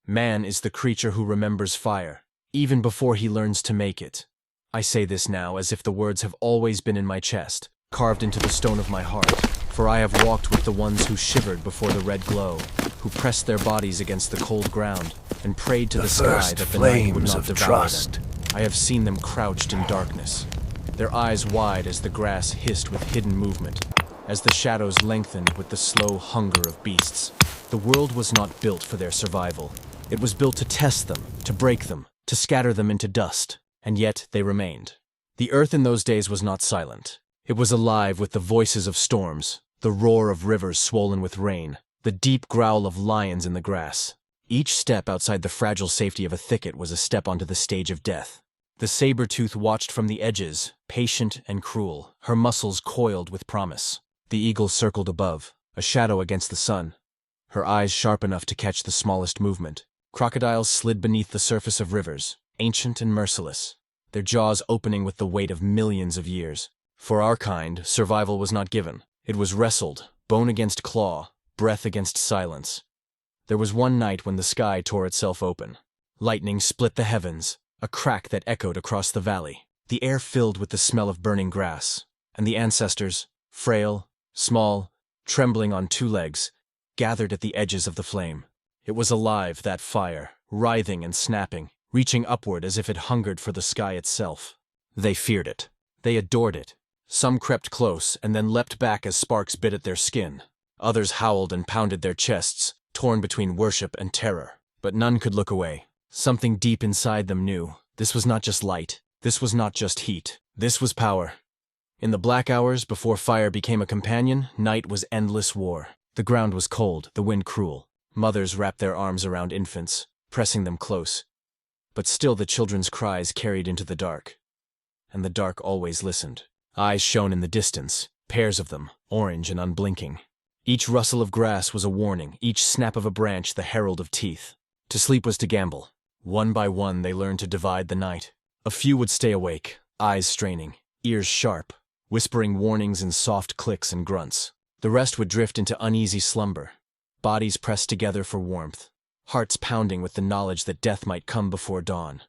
Man is the creature who remembers fire, even before he learns to make it. I say this now as if the words have always been in my chest, carved into the stone of my heart, for I have walked with the ones who shivered before the red glow, who pressed their bodies against the cold ground, and prayed to the sky that the night would not devour them. I have seen them crouched in darkness, their eyes wide as the grass hissed with hidden movement, as the shadows lengthened with the slow hunger of beasts. The world was not built for their survival. It was built to test them, to break them, to scatter them into dust, and yet they remained. The earth in those days was not silent. It was alive with the voices of storms, the roar of rivers swollen with rain, the deep growl of lions in the grass. Each step outside the fragile safety of a thicket was a step onto the stage of death. The saber-tooth watched from the edges, patient and cruel, her muscles coiled with promise. The eagle circled above, a shadow against the sun, her eyes sharp enough to catch the smallest movement. Crocodiles slid beneath the surface of rivers, ancient and merciless, their jaws opening with the weight of millions of years. For our kind, survival was not given. It was wrestled, bone against claw, breath against silence. There was one night when the sky tore itself open. Lightning split the heavens, a crack that echoed across the valley. The air filled with the smell of burning grass, and the ancestors, frail, small, trembling on two legs, gathered at the edges of the flame. It was alive, that fire, writhing and snapping, reaching upward as if it hungered for the sky itself. They feared it. They adored it. Some crept close and then leapt back as sparks bit at their skin. Others howled and pounded their chests, torn between worship and terror. But none could look away. Something deep inside them knew. This was not just light. This was not just heat. This was power. In the black hours before fire became a companion, night was endless war. The ground was cold, the wind cruel. Mothers wrapped their arms around infants, pressing them close. But still the children's cries carried into the dark. And the dark always listened. Eyes shone in the distance, pairs of them, orange and unblinking. Each rustle of grass was a warning, each snap of a branch the herald of teeth. To sleep was to gamble. One by one they learned to divide the night. A few would stay awake, eyes straining, ears sharp, whispering warnings in soft clicks and grunts. The rest would drift into uneasy slumber, bodies pressed together for warmth, hearts pounding with the knowledge that death might come before dawn.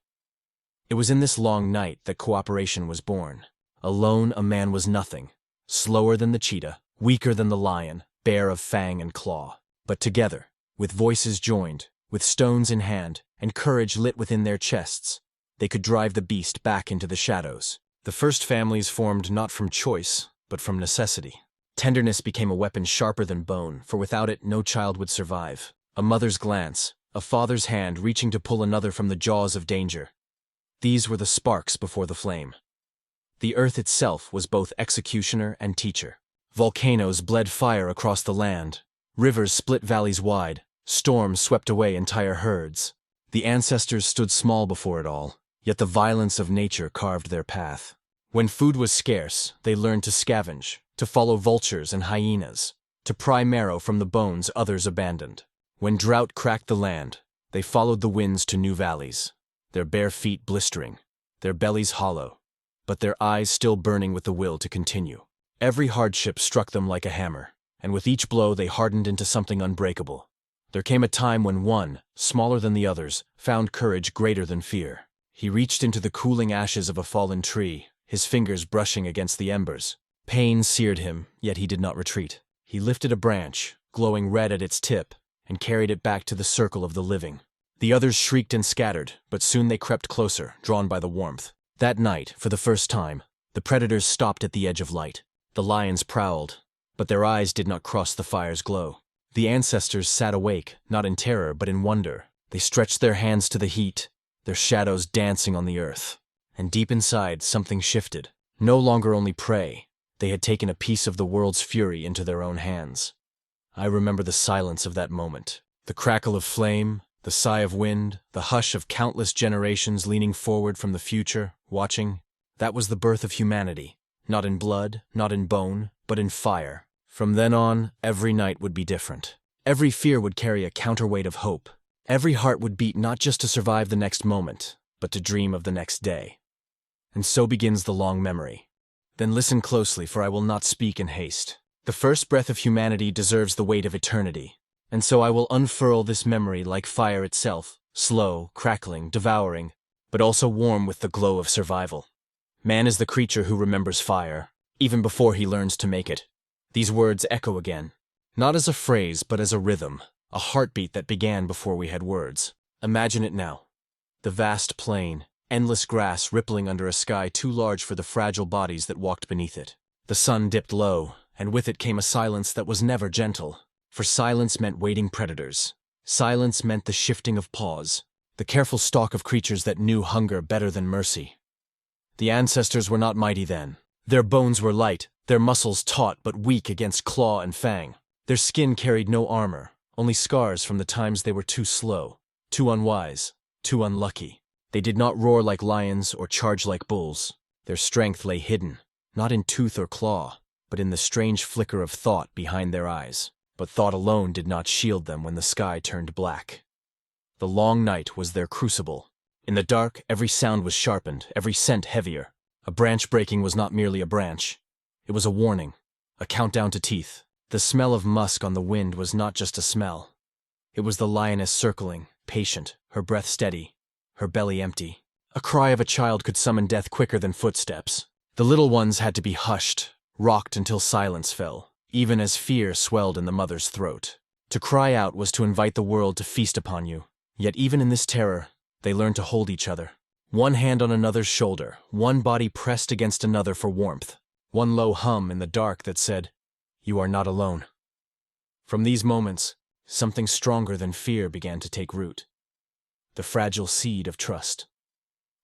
It was in this long night that cooperation was born. Alone, a man was nothing, slower than the cheetah, weaker than the lion, bare of fang and claw. But together, with voices joined, with stones in hand, and courage lit within their chests, they could drive the beast back into the shadows. The first families formed not from choice, but from necessity. Tenderness became a weapon sharper than bone, for without it no child would survive. A mother's glance, a father's hand reaching to pull another from the jaws of danger. These were the sparks before the flame. The earth itself was both executioner and teacher. Volcanoes bled fire across the land. Rivers split valleys wide. Storms swept away entire herds. The ancestors stood small before it all, yet the violence of nature carved their path. When food was scarce, they learned to scavenge, to follow vultures and hyenas, to pry marrow from the bones others abandoned. When drought cracked the land, they followed the winds to new valleys, their bare feet blistering, their bellies hollow, but their eyes still burning with the will to continue. Every hardship struck them like a hammer, and with each blow they hardened into something unbreakable. There came a time when one, smaller than the others, found courage greater than fear. He reached into the cooling ashes of a fallen tree, his fingers brushing against the embers. Pain seared him, yet he did not retreat. He lifted a branch, glowing red at its tip, and carried it back to the circle of the living. The others shrieked and scattered, but soon they crept closer, drawn by the warmth. That night, for the first time, the predators stopped at the edge of light. The lions prowled, but their eyes did not cross the fire's glow. The ancestors sat awake, not in terror, but in wonder. They stretched their hands to the heat, their shadows dancing on the earth. And deep inside, something shifted. No longer only prey, they had taken a piece of the world's fury into their own hands. I remember the silence of that moment, the crackle of flame, the sigh of wind, the hush of countless generations leaning forward from the future, watching. That was the birth of humanity, not in blood, not in bone, but in fire. From then on, every night would be different. Every fear would carry a counterweight of hope. Every heart would beat not just to survive the next moment, but to dream of the next day. And so begins the long memory. Then listen closely, for I will not speak in haste. The first breath of humanity deserves the weight of eternity. And so I will unfurl this memory like fire itself, slow, crackling, devouring, but also warm with the glow of survival. Man is the creature who remembers fire, even before he learns to make it. These words echo again, not as a phrase, but as a rhythm, a heartbeat that began before we had words. Imagine it now. The vast plain, endless grass rippling under a sky too large for the fragile bodies that walked beneath it. The sun dipped low, and with it came a silence that was never gentle. For silence meant waiting predators. Silence meant the shifting of paws, the careful stalk of creatures that knew hunger better than mercy. The ancestors were not mighty then. Their bones were light, their muscles taut but weak against claw and fang. Their skin carried no armor, only scars from the times they were too slow, too unwise, too unlucky. They did not roar like lions or charge like bulls. Their strength lay hidden, not in tooth or claw, but in the strange flicker of thought behind their eyes. But thought alone did not shield them when the sky turned black. The long night was their crucible. In the dark, every sound was sharpened, every scent heavier. A branch breaking was not merely a branch. It was a warning, a countdown to teeth. The smell of musk on the wind was not just a smell. It was the lioness circling, patient, her breath steady, her belly empty. A cry of a child could summon death quicker than footsteps. The little ones had to be hushed, rocked until silence fell, even as fear swelled in the mother's throat. To cry out was to invite the world to feast upon you. Yet even in this terror, they learned to hold each other. One hand on another's shoulder, one body pressed against another for warmth. One low hum in the dark that said, "You are not alone." From these moments, something stronger than fear began to take root. The fragile seed of trust.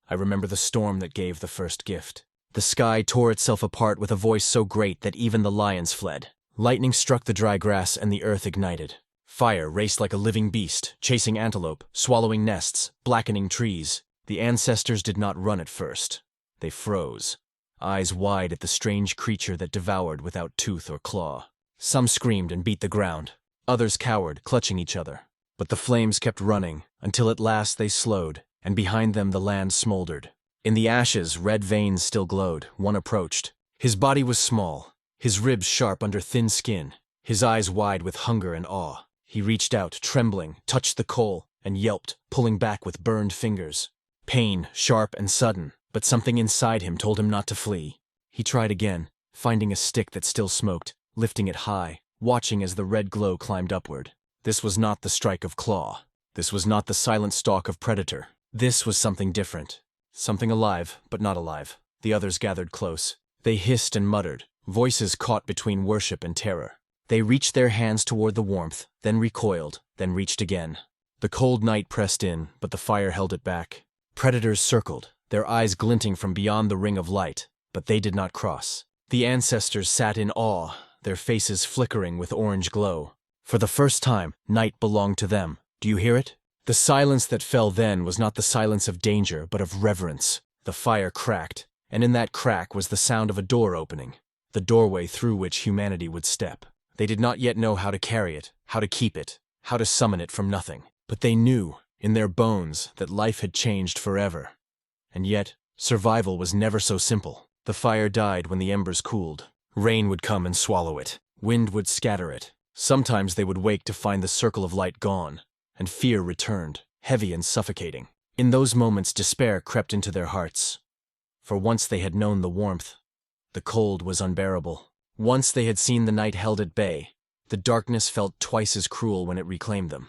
I remember the storm that gave the first gift. The sky tore itself apart with a voice so great that even the lions fled. Lightning struck the dry grass and the earth ignited. Fire raced like a living beast, chasing antelope, swallowing nests, blackening trees. The ancestors did not run at first. They froze, eyes wide at the strange creature that devoured without tooth or claw. Some screamed and beat the ground. Others cowered, clutching each other. But the flames kept running, until at last they slowed, and behind them the land smoldered. In the ashes, red veins still glowed. One approached. His body was small, his ribs sharp under thin skin, his eyes wide with hunger and awe. He reached out, trembling, touched the coal, and yelped, pulling back with burned fingers. Pain, sharp and sudden, but something inside him told him not to flee. He tried again, finding a stick that still smoked, lifting it high, watching as the red glow climbed upward. This was not the strike of claw. This was not the silent stalk of predator. This was something different. Something alive, but not alive. The others gathered close. They hissed and muttered, voices caught between worship and terror. They reached their hands toward the warmth, then recoiled, then reached again. The cold night pressed in, but the fire held it back. Predators circled, their eyes glinting from beyond the ring of light, but they did not cross. The ancestors sat in awe, their faces flickering with orange glow. For the first time, night belonged to them. Do you hear it? The silence that fell then was not the silence of danger, but of reverence. The fire cracked, and in that crack was the sound of a door opening, the doorway through which humanity would step. They did not yet know how to carry it, how to keep it, how to summon it from nothing. But they knew, in their bones, that life had changed forever. And yet, survival was never so simple. The fire died when the embers cooled. Rain would come and swallow it. Wind would scatter it. Sometimes they would wake to find the circle of light gone, and fear returned, heavy and suffocating. In those moments, despair crept into their hearts. For once they had known the warmth, the cold was unbearable. Once they had seen the night held at bay, the darkness felt twice as cruel when it reclaimed them.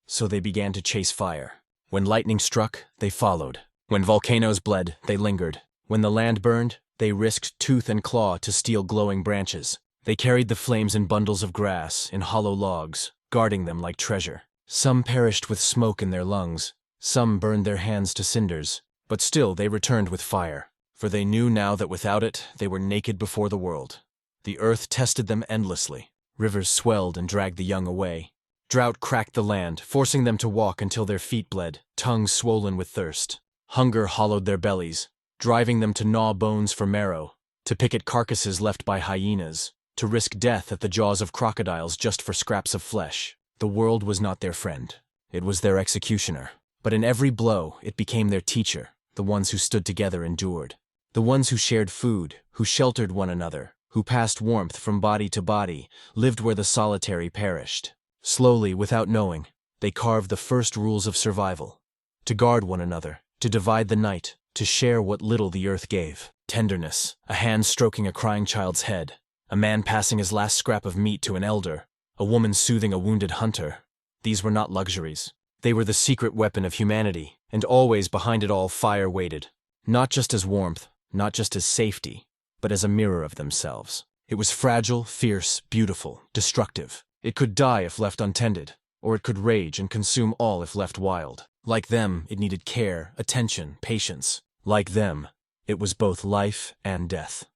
So they began to chase fire. When lightning struck, they followed. When volcanoes bled, they lingered. When the land burned, they risked tooth and claw to steal glowing branches. They carried the flames in bundles of grass, in hollow logs, guarding them like treasure. Some perished with smoke in their lungs, some burned their hands to cinders, but still they returned with fire, for they knew now that without it, they were naked before the world. The earth tested them endlessly. Rivers swelled and dragged the young away. Drought cracked the land, forcing them to walk until their feet bled, tongues swollen with thirst. Hunger hollowed their bellies, driving them to gnaw bones for marrow, to pick at carcasses left by hyenas, to risk death at the jaws of crocodiles just for scraps of flesh. The world was not their friend. It was their executioner. But in every blow, it became their teacher. The ones who stood together endured. The ones who shared food, who sheltered one another, who passed warmth from body to body, lived where the solitary perished. Slowly, without knowing, they carved the first rules of survival. To guard one another, to divide the night, to share what little the earth gave. Tenderness, a hand stroking a crying child's head, a man passing his last scrap of meat to an elder, a woman soothing a wounded hunter. These were not luxuries. They were the secret weapon of humanity, and always behind it all fire waited. Not just as warmth, not just as safety, but as a mirror of themselves. It was fragile, fierce, beautiful, destructive. It could die if left untended, or it could rage and consume all if left wild. Like them, it needed care, attention, patience. Like them, it was both life and death.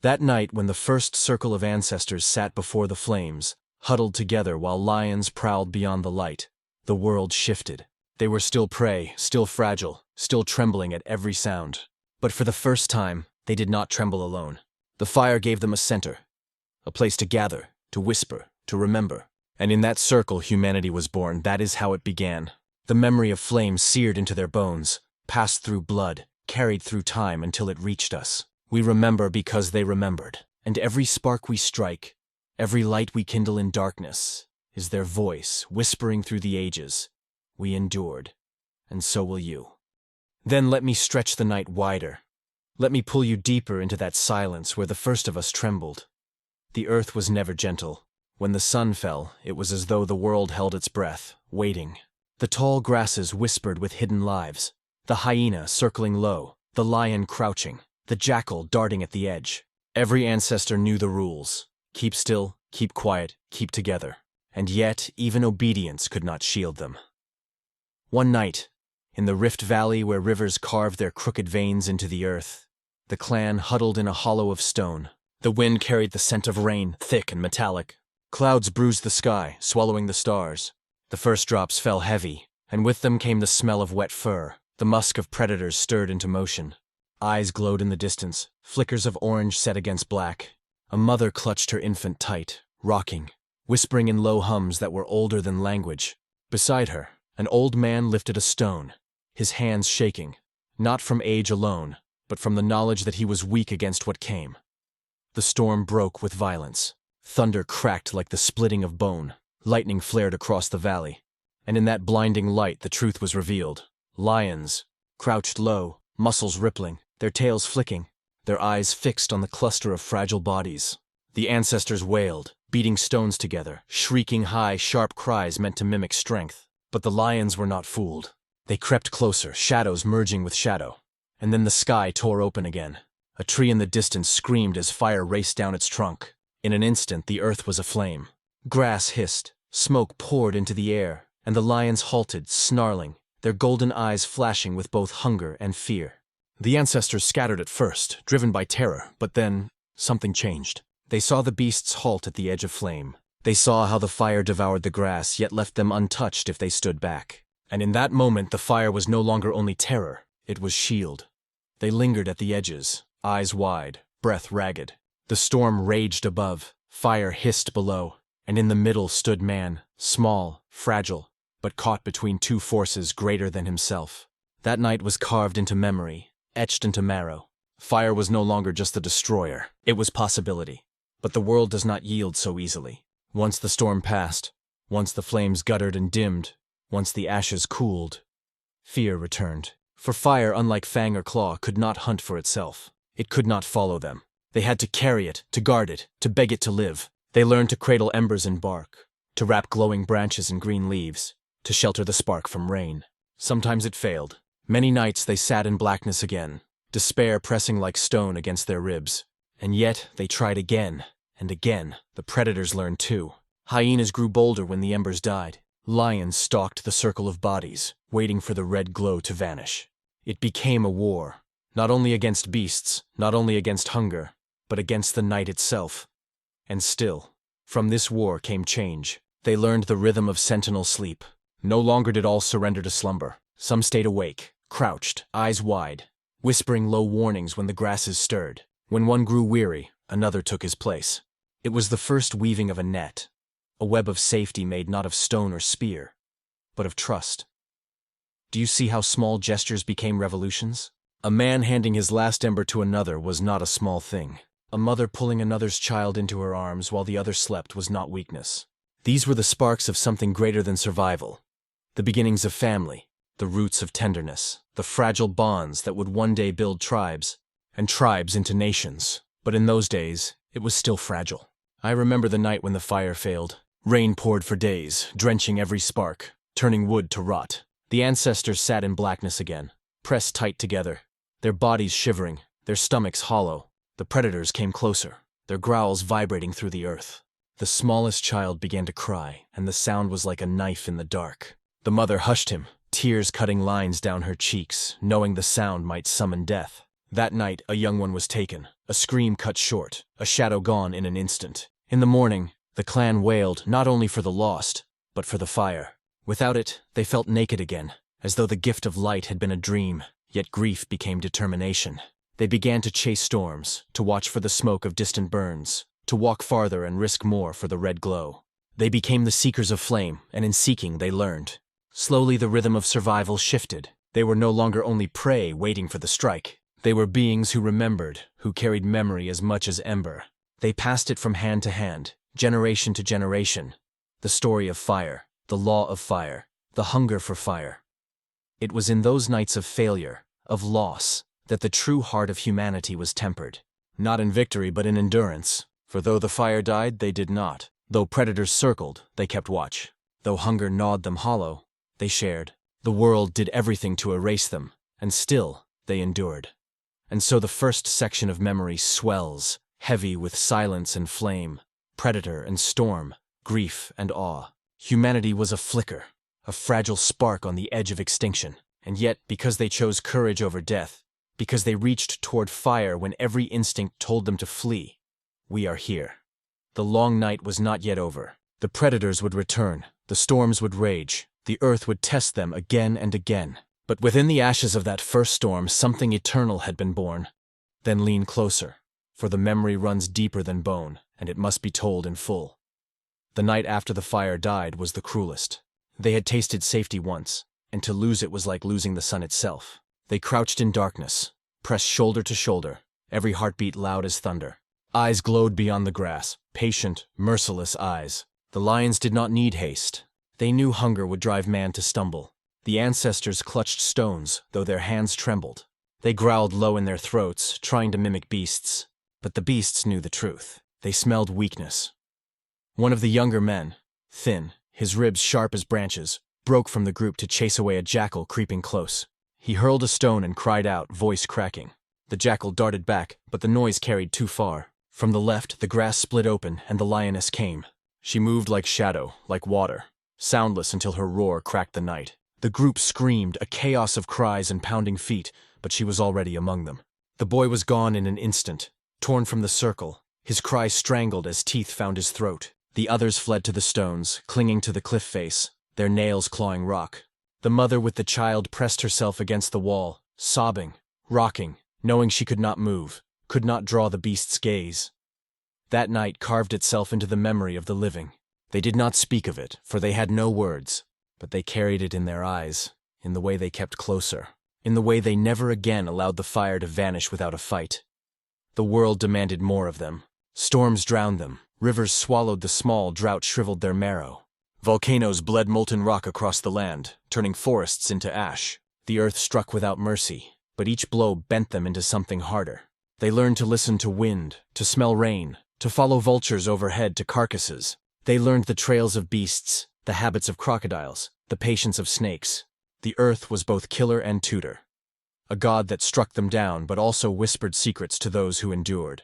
That night, when the first circle of ancestors sat before the flames, huddled together while lions prowled beyond the light, the world shifted. They were still prey, still fragile, still trembling at every sound. But for the first time, they did not tremble alone. The fire gave them a center, a place to gather, to whisper, to remember. And in that circle, humanity was born. That is how it began. The memory of flame seared into their bones, passed through blood, carried through time until it reached us. We remember because they remembered. And every spark we strike, every light we kindle in darkness, is their voice whispering through the ages. We endured, and so will you. Then let me stretch the night wider. Let me pull you deeper into that silence where the first of us trembled. The earth was never gentle. When the sun fell, it was as though the world held its breath, waiting. The tall grasses whispered with hidden lives, the hyena circling low, the lion crouching, the jackal darting at the edge. Every ancestor knew the rules. Keep still, keep quiet, keep together. And yet, even obedience could not shield them. One night, in the Rift Valley where rivers carved their crooked veins into the earth, the clan huddled in a hollow of stone. The wind carried the scent of rain, thick and metallic. Clouds bruised the sky, swallowing the stars. The first drops fell heavy, and with them came the smell of wet fur. The musk of predators stirred into motion. Eyes glowed in the distance, flickers of orange set against black. A mother clutched her infant tight, rocking, whispering in low hums that were older than language. Beside her, an old man lifted a stone, his hands shaking, not from age alone, but from the knowledge that he was weak against what came. The storm broke with violence. Thunder cracked like the splitting of bone. Lightning flared across the valley. And in that blinding light the truth was revealed. Lions, crouched low, muscles rippling, their tails flicking, their eyes fixed on the cluster of fragile bodies. The ancestors wailed, beating stones together, shrieking high, sharp cries meant to mimic strength. But the lions were not fooled. They crept closer, shadows merging with shadow. And then the sky tore open again. A tree in the distance screamed as fire raced down its trunk. In an instant, the earth was aflame. Grass hissed, smoke poured into the air, and the lions halted, snarling, their golden eyes flashing with both hunger and fear. The ancestors scattered at first, driven by terror, but then something changed. They saw the beasts halt at the edge of flame. They saw how the fire devoured the grass, yet left them untouched if they stood back. And in that moment, the fire was no longer only terror, it was shield. They lingered at the edges, eyes wide, breath ragged. The storm raged above, fire hissed below, and in the middle stood man, small, fragile, but caught between two forces greater than himself. That night was carved into memory, etched into marrow. Fire was no longer just the destroyer, it was possibility. But the world does not yield so easily. Once the storm passed, once the flames guttered and dimmed, once the ashes cooled, fear returned. For fire, unlike fang or claw, could not hunt for itself. It could not follow them. They had to carry it, to guard it, to beg it to live. They learned to cradle embers in bark, to wrap glowing branches in green leaves, to shelter the spark from rain. Sometimes it failed. Many nights they sat in blackness again, despair pressing like stone against their ribs. And yet they tried again, and again. The predators learned too. Hyenas grew bolder when the embers died. Lions stalked the circle of bodies, waiting for the red glow to vanish. It became a war, not only against beasts, not only against hunger, but against the night itself. And still, from this war came change. They learned the rhythm of sentinel sleep. No longer did all surrender to slumber. Some stayed awake, crouched, eyes wide, whispering low warnings when the grasses stirred. When one grew weary, another took his place. It was the first weaving of a net, a web of safety made not of stone or spear, but of trust. Do you see how small gestures became revolutions? A man handing his last ember to another was not a small thing. A mother pulling another's child into her arms while the other slept was not weakness. These were the sparks of something greater than survival. The beginnings of family, the roots of tenderness, the fragile bonds that would one day build tribes, and tribes into nations. But in those days, it was still fragile. I remember the night when the fire failed. Rain poured for days, drenching every spark, turning wood to rot. The ancestors sat in blackness again, pressed tight together, their bodies shivering, their stomachs hollow. The predators came closer, their growls vibrating through the earth. The smallest child began to cry, and the sound was like a knife in the dark. The mother hushed him, tears cutting lines down her cheeks, knowing the sound might summon death. That night, a young one was taken, a scream cut short, a shadow gone in an instant. In the morning, the clan wailed not only for the lost, but for the fire. Without it, they felt naked again, as though the gift of light had been a dream, yet grief became determination. They began to chase storms, to watch for the smoke of distant burns, to walk farther and risk more for the red glow. They became the seekers of flame, and in seeking they learned. Slowly the rhythm of survival shifted. They were no longer only prey waiting for the strike. They were beings who remembered, who carried memory as much as ember. They passed it from hand to hand, generation to generation. The story of fire, the law of fire, the hunger for fire. It was in those nights of failure, of loss, that the true heart of humanity was tempered. Not in victory, but in endurance. For though the fire died, they did not. Though predators circled, they kept watch. Though hunger gnawed them hollow, they shared. The world did everything to erase them, and still they endured. And so the first section of memory swells, heavy with silence and flame, predator and storm, grief and awe. Humanity was a flicker, a fragile spark on the edge of extinction. And yet, because they chose courage over death, because they reached toward fire when every instinct told them to flee, we are here. The long night was not yet over. The predators would return, the storms would rage, the earth would test them again and again. But within the ashes of that first storm, something eternal had been born. Then lean closer, for the memory runs deeper than bone, and it must be told in full. The night after the fire died was the cruelest. They had tasted safety once, and to lose it was like losing the sun itself. They crouched in darkness, pressed shoulder to shoulder, every heartbeat loud as thunder. Eyes glowed beyond the grass, patient, merciless eyes. The lions did not need haste. They knew hunger would drive man to stumble. The ancestors clutched stones, though their hands trembled. They growled low in their throats, trying to mimic beasts. But the beasts knew the truth. They smelled weakness. One of the younger men, thin, his ribs sharp as branches, broke from the group to chase away a jackal creeping close. He hurled a stone and cried out, voice cracking. The jackal darted back, but the noise carried too far. From the left, the grass split open, and the lioness came. She moved like shadow, like water, soundless until her roar cracked the night. The group screamed, a chaos of cries and pounding feet, but she was already among them. The boy was gone in an instant, torn from the circle, his cry strangled as teeth found his throat. The others fled to the stones, clinging to the cliff face, their nails clawing rock. The mother with the child pressed herself against the wall, sobbing, rocking, knowing she could not move, could not draw the beast's gaze. That night carved itself into the memory of the living. They did not speak of it, for they had no words, but they carried it in their eyes, in the way they kept closer, in the way they never again allowed the fire to vanish without a fight. The world demanded more of them. Storms drowned them, rivers swallowed the small, drought shriveled their marrow. Volcanoes bled molten rock across the land, turning forests into ash. The earth struck without mercy, but each blow bent them into something harder. They learned to listen to wind, to smell rain, to follow vultures overhead to carcasses. They learned the trails of beasts, the habits of crocodiles, the patience of snakes. The earth was both killer and tutor, a god that struck them down but also whispered secrets to those who endured.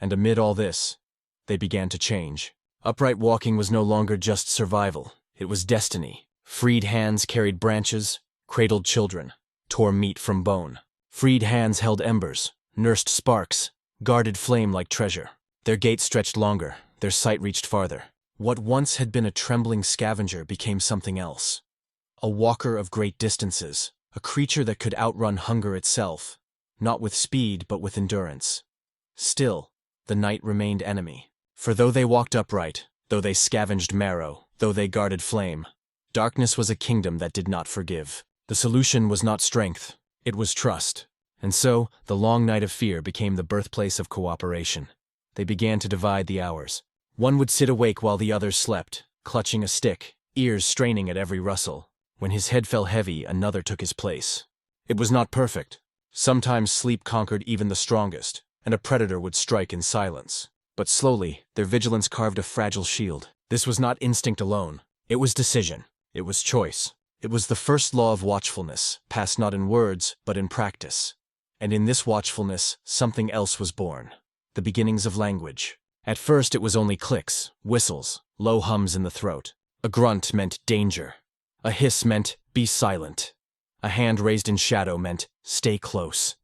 And amid all this, they began to change. Upright walking was no longer just survival, it was destiny. Freed hands carried branches, cradled children, tore meat from bone. Freed hands held embers, nursed sparks, guarded flame like treasure. Their gait stretched longer, their sight reached farther. What once had been a trembling scavenger became something else. A walker of great distances, a creature that could outrun hunger itself, not with speed but with endurance. Still, the night remained enemy. For though they walked upright, though they scavenged marrow, though they guarded flame, darkness was a kingdom that did not forgive. The solution was not strength, it was trust. And so, the long night of fear became the birthplace of cooperation. They began to divide the hours. One would sit awake while the others slept, clutching a stick, ears straining at every rustle. When his head fell heavy, another took his place. It was not perfect. Sometimes sleep conquered even the strongest, and a predator would strike in silence. But slowly, their vigilance carved a fragile shield. This was not instinct alone. It was decision. It was choice. It was the first law of watchfulness, passed not in words, but in practice. And in this watchfulness, something else was born. The beginnings of language. At first it was only clicks, whistles, low hums in the throat. A grunt meant danger. A hiss meant be silent. A hand raised in shadow meant stay close.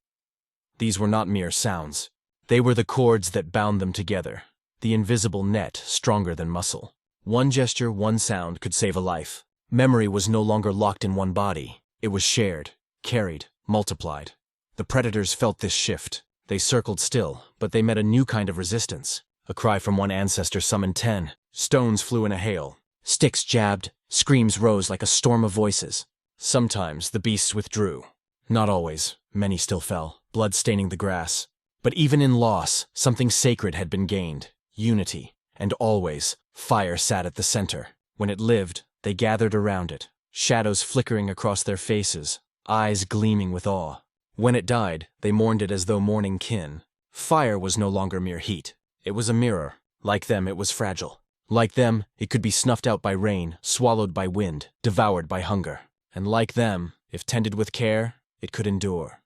These were not mere sounds. They were the cords that bound them together, the invisible net stronger than muscle. One gesture, one sound could save a life. Memory was no longer locked in one body. It was shared, carried, multiplied. The predators felt this shift. They circled still, but they met a new kind of resistance. A cry from one ancestor summoned 10. Stones flew in a hail. Sticks jabbed. Screams rose like a storm of voices. Sometimes the beasts withdrew. Not always. Many still fell, blood staining the grass. But even in loss, something sacred had been gained. Unity. And always, fire sat at the center. When it lived, they gathered around it, shadows flickering across their faces, eyes gleaming with awe. When it died, they mourned it as though mourning kin. Fire was no longer mere heat. It was a mirror. Like them, it was fragile. Like them, it could be snuffed out by rain, swallowed by wind, devoured by hunger. And like them, if tended with care, it could endure.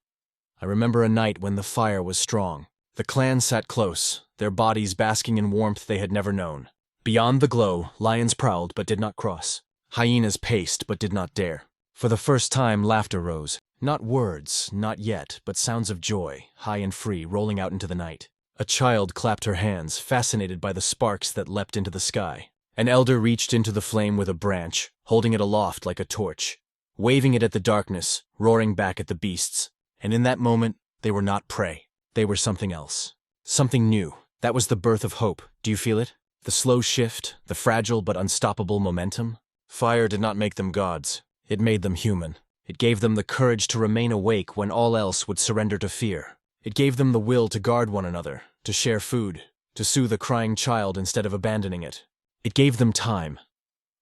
I remember a night when the fire was strong. The clan sat close, their bodies basking in warmth they had never known. Beyond the glow, lions prowled but did not cross. Hyenas paced but did not dare. For the first time, laughter rose. Not words, not yet, but sounds of joy, high and free, rolling out into the night. A child clapped her hands, fascinated by the sparks that leapt into the sky. An elder reached into the flame with a branch, holding it aloft like a torch, waving it at the darkness, roaring back at the beasts. And in that moment, they were not prey. They were something else. Something new. That was the birth of hope. Do you feel it? The slow shift, the fragile but unstoppable momentum? Fire did not make them gods. It made them human. It gave them the courage to remain awake when all else would surrender to fear. It gave them the will to guard one another, to share food, to soothe a crying child instead of abandoning it. It gave them time.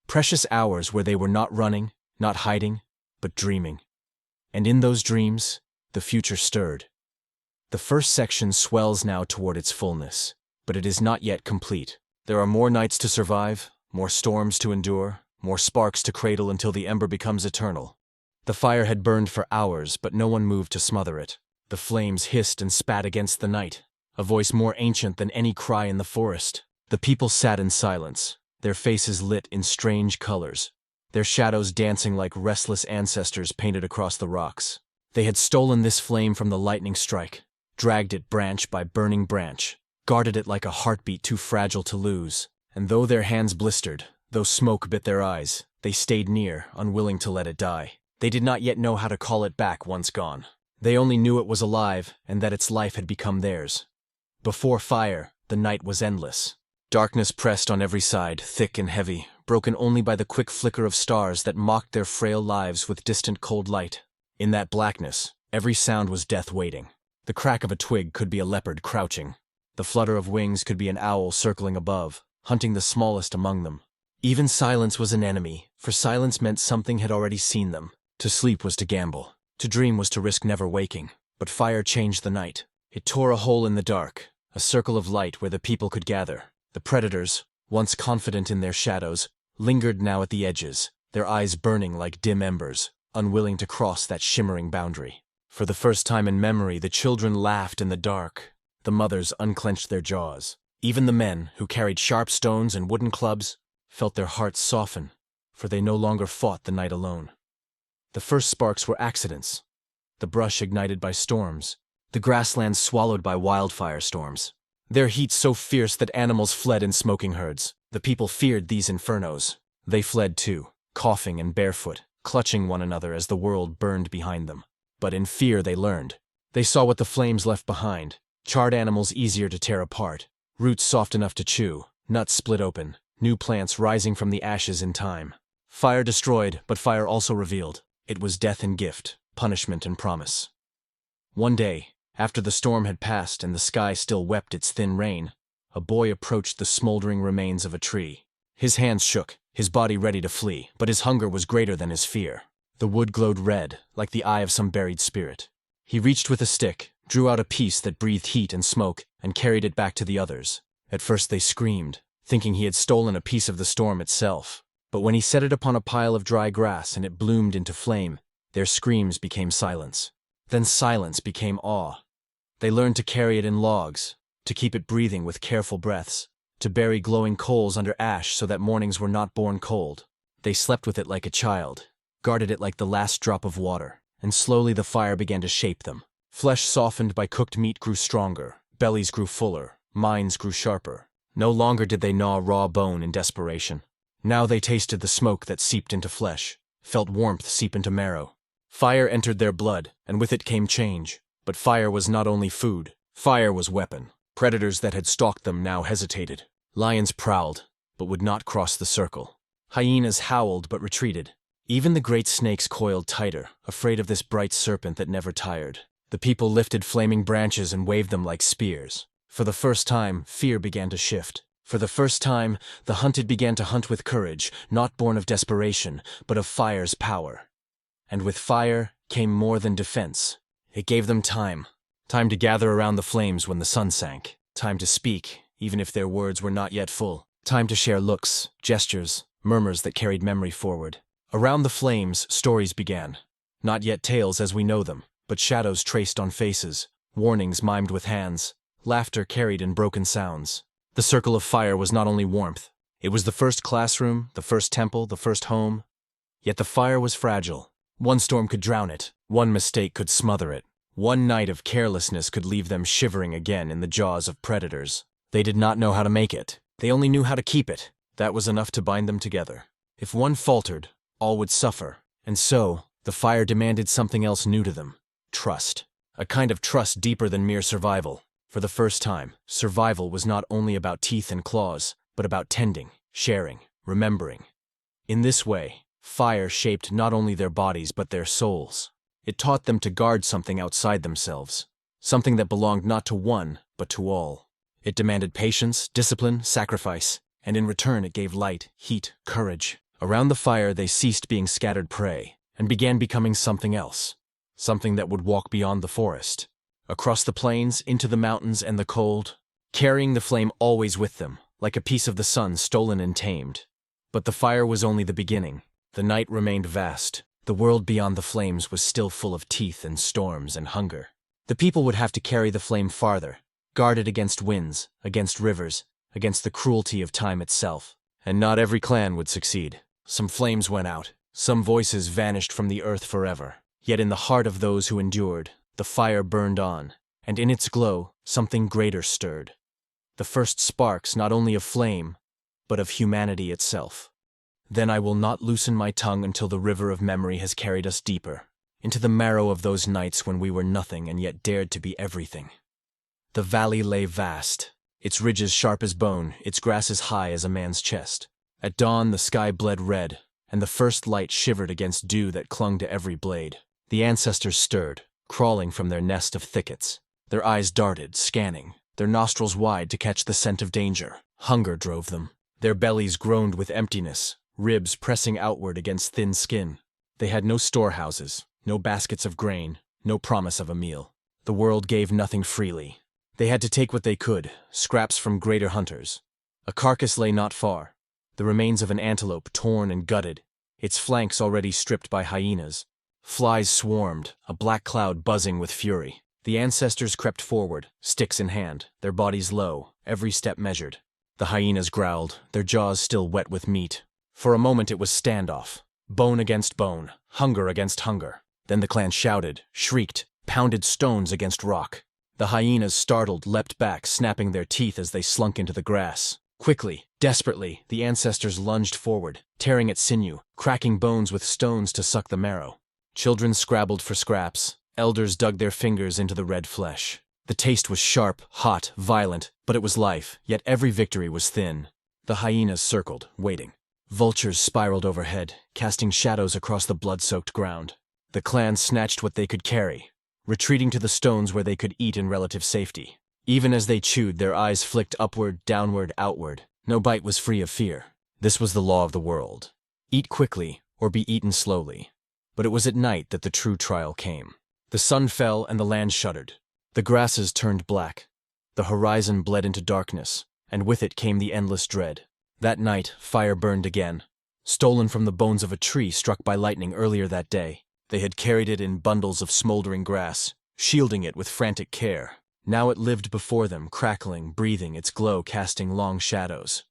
Precious hours where they were not running, not hiding, but dreaming. And in those dreams, the future stirred. The first section swells now toward its fullness, but it is not yet complete. There are more nights to survive, more storms to endure, more sparks to cradle until the ember becomes eternal. The fire had burned for hours, but no one moved to smother it. The flames hissed and spat against the night, a voice more ancient than any cry in the forest. The people sat in silence, their faces lit in strange colors, their shadows dancing like restless ancestors painted across the rocks. They had stolen this flame from the lightning strike, dragged it branch by burning branch, guarded it like a heartbeat too fragile to lose. And though their hands blistered, though smoke bit their eyes, they stayed near, unwilling to let it die. They did not yet know how to call it back once gone. They only knew it was alive and that its life had become theirs. Before fire, the night was endless. Darkness pressed on every side, thick and heavy, broken only by the quick flicker of stars that mocked their frail lives with distant cold light. In that blackness, every sound was death waiting. The crack of a twig could be a leopard crouching. The flutter of wings could be an owl circling above, hunting the smallest among them. Even silence was an enemy, for silence meant something had already seen them. To sleep was to gamble. To dream was to risk never waking. But fire changed the night. It tore a hole in the dark, a circle of light where the people could gather. The predators, once confident in their shadows, lingered now at the edges, their eyes burning like dim embers, unwilling to cross that shimmering boundary. For the first time in memory, the children laughed in the dark. The mothers unclenched their jaws. Even the men, who carried sharp stones and wooden clubs, felt their hearts soften, for they no longer fought the night alone. The first sparks were accidents. The brush ignited by storms, the grasslands swallowed by wildfire storms. Their heat so fierce that animals fled in smoking herds. The people feared these infernos. They fled too, coughing and barefoot, clutching one another as the world burned behind them. But in fear they learned. They saw what the flames left behind. Charred animals easier to tear apart, roots soft enough to chew, nuts split open, new plants rising from the ashes in time. Fire destroyed, but fire also revealed. It was death and gift, punishment and promise. One day, after the storm had passed and the sky still wept its thin rain, a boy approached the smoldering remains of a tree. His hands shook, his body ready to flee, but his hunger was greater than his fear. The wood glowed red, like the eye of some buried spirit. He reached with a stick, drew out a piece that breathed heat and smoke, and carried it back to the others. At first they screamed, thinking he had stolen a piece of the storm itself. But when he set it upon a pile of dry grass and it bloomed into flame, their screams became silence. Then silence became awe. They learned to carry it in logs, to keep it breathing with careful breaths, to bury glowing coals under ash so that mornings were not born cold. They slept with it like a child, guarded it like the last drop of water, and slowly the fire began to shape them. Flesh softened by cooked meat grew stronger, bellies grew fuller, minds grew sharper. No longer did they gnaw raw bone in desperation. Now they tasted the smoke that seeped into flesh, felt warmth seep into marrow. Fire entered their blood, and with it came change. But fire was not only food, fire was weapon. Predators that had stalked them now hesitated. Lions prowled, but would not cross the circle. Hyenas howled but retreated. Even the great snakes coiled tighter, afraid of this bright serpent that never tired. The people lifted flaming branches and waved them like spears. For the first time, fear began to shift. For the first time, the hunted began to hunt with courage, not born of desperation, but of fire's power. And with fire came more than defense. It gave them time. Time to gather around the flames when the sun sank. Time to speak, even if their words were not yet full. Time to share looks, gestures, murmurs that carried memory forward. Around the flames, stories began. Not yet tales as we know them, but shadows traced on faces, warnings mimed with hands, laughter carried in broken sounds. The circle of fire was not only warmth. It was the first classroom, the first temple, the first home. Yet the fire was fragile. One storm could drown it. One mistake could smother it. One night of carelessness could leave them shivering again in the jaws of predators. They did not know how to make it. They only knew how to keep it. That was enough to bind them together. If one faltered, all would suffer. And so, the fire demanded something else new to them. Trust. A kind of trust deeper than mere survival. For the first time, survival was not only about teeth and claws, but about tending, sharing, remembering. In this way, fire shaped not only their bodies but their souls. It taught them to guard something outside themselves, something that belonged not to one, but to all. It demanded patience, discipline, sacrifice, and in return it gave light, heat, courage. Around the fire they ceased being scattered prey, and began becoming something else, something that would walk beyond the forest, across the plains, into the mountains and the cold, carrying the flame always with them, like a piece of the sun stolen and tamed. But the fire was only the beginning. The night remained vast. The world beyond the flames was still full of teeth and storms and hunger. The people would have to carry the flame farther, guard it against winds, against rivers, against the cruelty of time itself. And not every clan would succeed. Some flames went out, some voices vanished from the earth forever. Yet in the heart of those who endured, the fire burned on, and in its glow, something greater stirred. The first sparks not only of flame, but of humanity itself. Then I will not loosen my tongue until the river of memory has carried us deeper, into the marrow of those nights when we were nothing and yet dared to be everything. The valley lay vast, its ridges sharp as bone, its grasses high as a man's chest. At dawn the sky bled red, and the first light shivered against dew that clung to every blade. The ancestors stirred, crawling from their nest of thickets. Their eyes darted, scanning, their nostrils wide to catch the scent of danger. Hunger drove them. Their bellies groaned with emptiness, ribs pressing outward against thin skin. They had no storehouses, no baskets of grain, no promise of a meal. The world gave nothing freely. They had to take what they could, scraps from greater hunters. A carcass lay not far, the remains of an antelope torn and gutted, its flanks already stripped by hyenas. Flies swarmed, a black cloud buzzing with fury. The ancestors crept forward, sticks in hand, their bodies low, every step measured. The hyenas growled, their jaws still wet with meat. For a moment it was standoff, bone against bone, hunger against hunger. Then the clan shouted, shrieked, pounded stones against rock. The hyenas, startled, leapt back, snapping their teeth as they slunk into the grass. Quickly, desperately, the ancestors lunged forward, tearing at sinew, cracking bones with stones to suck the marrow. Children scrabbled for scraps, elders dug their fingers into the red flesh. The taste was sharp, hot, violent, but it was life, yet every victory was thin. The hyenas circled, waiting. Vultures spiraled overhead, casting shadows across the blood-soaked ground. The clan snatched what they could carry, retreating to the stones where they could eat in relative safety. Even as they chewed, their eyes flicked upward, downward, outward. No bite was free of fear. This was the law of the world. Eat quickly, or be eaten slowly. But it was at night that the true trial came. The sun fell and the land shuddered. The grasses turned black. The horizon bled into darkness, and with it came the endless dread. That night, fire burned again. Stolen from the bones of a tree struck by lightning earlier that day. They had carried it in bundles of smoldering grass, shielding it with frantic care. Now it lived before them, crackling, breathing, its glow casting long shadows.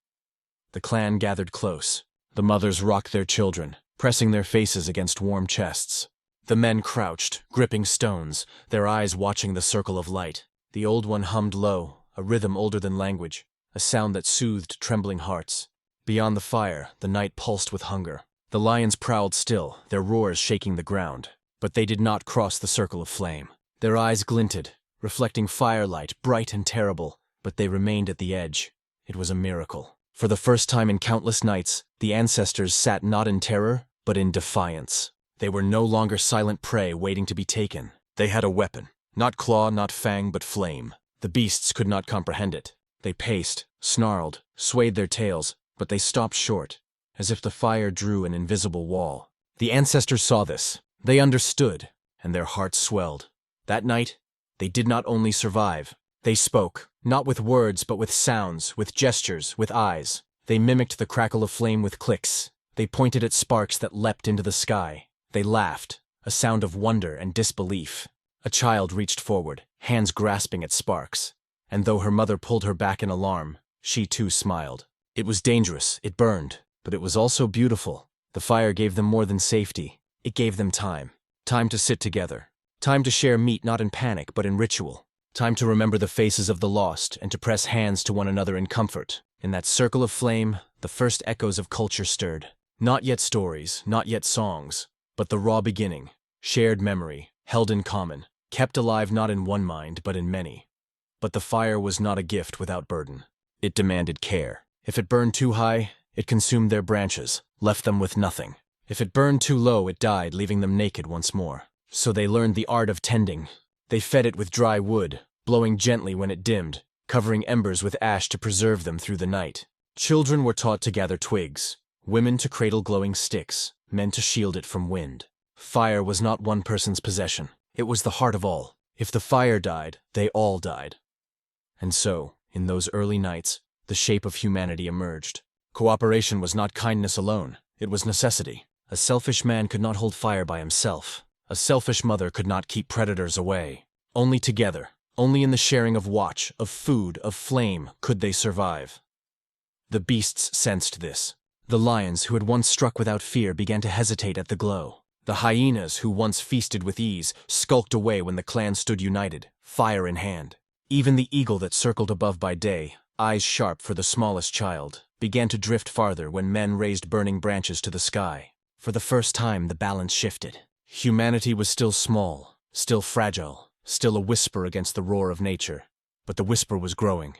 The clan gathered close. The mothers rocked their children, pressing their faces against warm chests. The men crouched, gripping stones, their eyes watching the circle of light. The old one hummed low, a rhythm older than language, a sound that soothed trembling hearts. Beyond the fire, the night pulsed with hunger. The lions prowled still, their roars shaking the ground. But they did not cross the circle of flame. Their eyes glinted, reflecting firelight, bright and terrible, but they remained at the edge. It was a miracle. For the first time in countless nights, the ancestors sat not in terror, but in defiance. They were no longer silent prey waiting to be taken. They had a weapon. Not claw, not fang, but flame. The beasts could not comprehend it. They paced, snarled, swayed their tails, but they stopped short, as if the fire drew an invisible wall. The ancestors saw this. They understood, and their hearts swelled. That night, they did not only survive. They spoke, not with words but with sounds, with gestures, with eyes. They mimicked the crackle of flame with clicks. They pointed at sparks that leapt into the sky. They laughed, a sound of wonder and disbelief. A child reached forward, hands grasping at sparks. And though her mother pulled her back in alarm, she too smiled. It was dangerous, it burned, but it was also beautiful. The fire gave them more than safety. It gave them time. Time to sit together. Time to share meat not in panic but in ritual. Time to remember the faces of the lost and to press hands to one another in comfort. In that circle of flame, the first echoes of culture stirred. Not yet stories, not yet songs, but the raw beginning, shared memory, held in common, kept alive not in one mind but in many. But the fire was not a gift without burden. It demanded care. If it burned too high, it consumed their branches, left them with nothing. If it burned too low, it died, leaving them naked once more. So they learned the art of tending. They fed it with dry wood, blowing gently when it dimmed, covering embers with ash to preserve them through the night. Children were taught to gather twigs, women to cradle glowing sticks, men to shield it from wind. Fire was not one person's possession. It was the heart of all. If the fire died, they all died. And so, in those early nights, the shape of humanity emerged. Cooperation was not kindness alone. It was necessity. A selfish man could not hold fire by himself. A selfish mother could not keep predators away. Only together, only in the sharing of watch, of food, of flame, could they survive. The beasts sensed this. The lions, who had once struck without fear, began to hesitate at the glow. The hyenas, who once feasted with ease, skulked away when the clan stood united, fire in hand. Even the eagle that circled above by day, eyes sharp for the smallest child, began to drift farther when men raised burning branches to the sky. For the first time, the balance shifted. Humanity was still small, still fragile, still a whisper against the roar of nature. But the whisper was growing.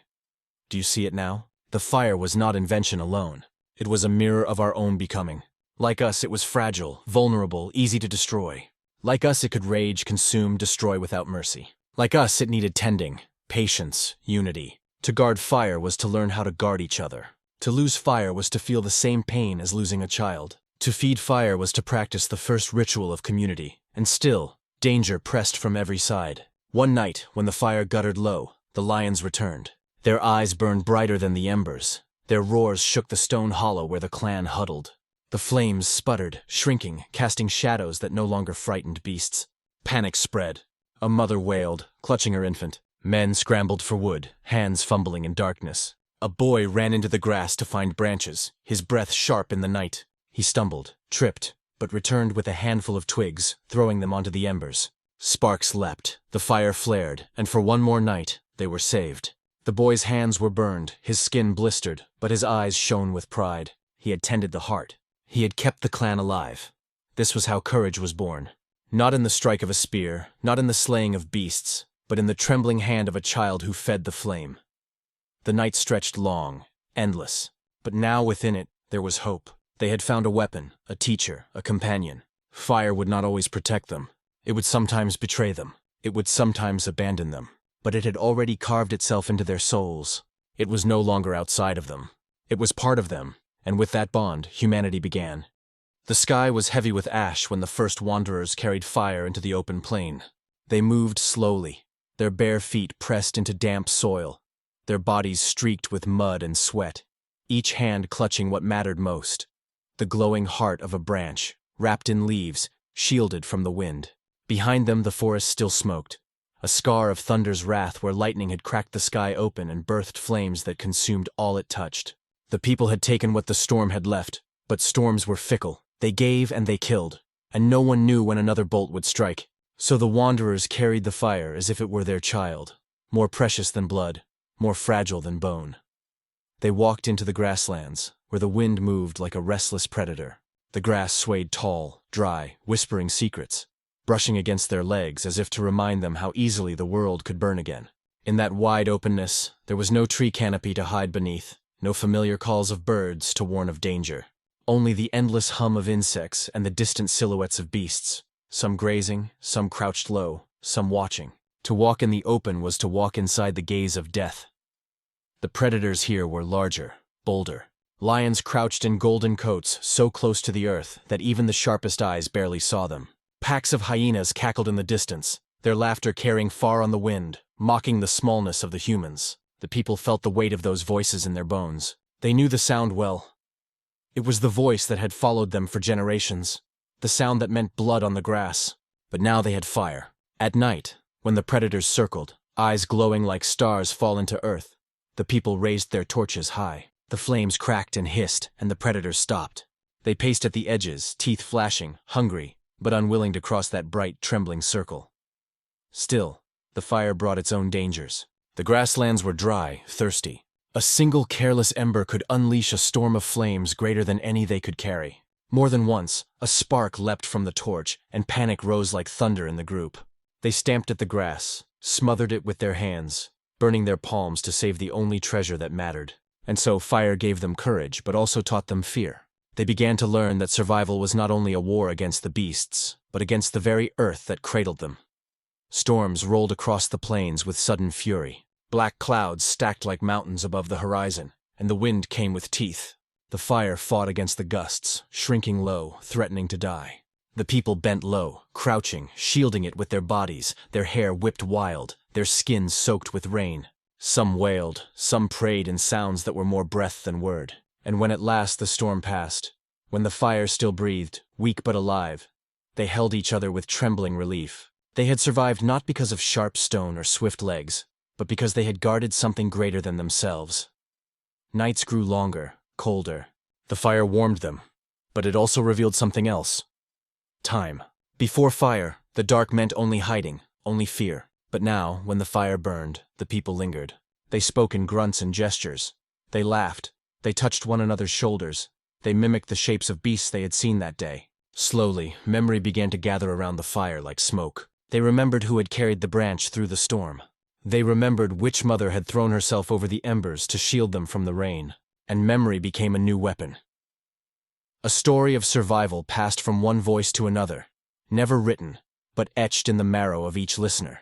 Do you see it now? The fire was not invention alone. It was a mirror of our own becoming. Like us, it was fragile, vulnerable, easy to destroy. Like us, it could rage, consume, destroy without mercy. Like us, it needed tending, patience, unity. To guard fire was to learn how to guard each other. To lose fire was to feel the same pain as losing a child. To feed fire was to practice the first ritual of community. And still, danger pressed from every side. One night, when the fire guttered low, the lions returned. Their eyes burned brighter than the embers. Their roars shook the stone hollow where the clan huddled. The flames sputtered, shrinking, casting shadows that no longer frightened beasts. Panic spread. A mother wailed, clutching her infant. Men scrambled for wood, hands fumbling in darkness. A boy ran into the grass to find branches, his breath sharp in the night. He stumbled, tripped, but returned with a handful of twigs, throwing them onto the embers. Sparks leapt, the fire flared, and for one more night, they were saved. The boy's hands were burned, his skin blistered, but his eyes shone with pride. He had tended the heart. He had kept the clan alive. This was how courage was born. Not in the strike of a spear, not in the slaying of beasts, but in the trembling hand of a child who fed the flame. The night stretched long, endless, but now within it there was hope. They had found a weapon, a teacher, a companion. Fire would not always protect them. It would sometimes betray them. It would sometimes abandon them. But it had already carved itself into their souls. It was no longer outside of them. It was part of them, and with that bond, humanity began. The sky was heavy with ash when the first wanderers carried fire into the open plain. They moved slowly, their bare feet pressed into damp soil, their bodies streaked with mud and sweat, each hand clutching what mattered most, the glowing heart of a branch, wrapped in leaves, shielded from the wind. Behind them the forest still smoked, a scar of thunder's wrath where lightning had cracked the sky open and birthed flames that consumed all it touched. The people had taken what the storm had left, but storms were fickle. They gave and they killed, and no one knew when another bolt would strike. So the wanderers carried the fire as if it were their child, more precious than blood, more fragile than bone. They walked into the grasslands, where the wind moved like a restless predator. The grass swayed tall, dry, whispering secrets, brushing against their legs as if to remind them how easily the world could burn again. In that wide openness, there was no tree canopy to hide beneath, no familiar calls of birds to warn of danger. Only the endless hum of insects and the distant silhouettes of beasts, some grazing, some crouched low, some watching. To walk in the open was to walk inside the gaze of death. The predators here were larger, bolder. Lions crouched in golden coats so close to the earth that even the sharpest eyes barely saw them. Packs of hyenas cackled in the distance, their laughter carrying far on the wind, mocking the smallness of the humans. The people felt the weight of those voices in their bones. They knew the sound well. It was the voice that had followed them for generations, the sound that meant blood on the grass. But now they had fire. At night, when the predators circled, eyes glowing like stars fall into earth, the people raised their torches high. The flames cracked and hissed, and the predators stopped. They paced at the edges, teeth flashing, hungry, but unwilling to cross that bright, trembling circle. Still, the fire brought its own dangers. The grasslands were dry, thirsty. A single careless ember could unleash a storm of flames greater than any they could carry. More than once, a spark leapt from the torch, and panic rose like thunder in the group. They stamped at the grass, smothered it with their hands, burning their palms to save the only treasure that mattered. And so fire gave them courage, but also taught them fear. They began to learn that survival was not only a war against the beasts, but against the very earth that cradled them. Storms rolled across the plains with sudden fury. Black clouds stacked like mountains above the horizon, and the wind came with teeth. The fire fought against the gusts, shrinking low, threatening to die. The people bent low, crouching, shielding it with their bodies, their hair whipped wild, their skins soaked with rain. Some wailed, some prayed in sounds that were more breath than word. And when at last the storm passed, when the fire still breathed, weak but alive, they held each other with trembling relief. They had survived not because of sharp stone or swift legs, but because they had guarded something greater than themselves. Nights grew longer, colder. The fire warmed them, but it also revealed something else. Time. Before fire, the dark meant only hiding, only fear. But now, when the fire burned, the people lingered. They spoke in grunts and gestures. They laughed. They touched one another's shoulders. They mimicked the shapes of beasts they had seen that day. Slowly, memory began to gather around the fire like smoke. They remembered who had carried the branch through the storm. They remembered which mother had thrown herself over the embers to shield them from the rain. And memory became a new weapon. A story of survival passed from one voice to another, never written, but etched in the marrow of each listener.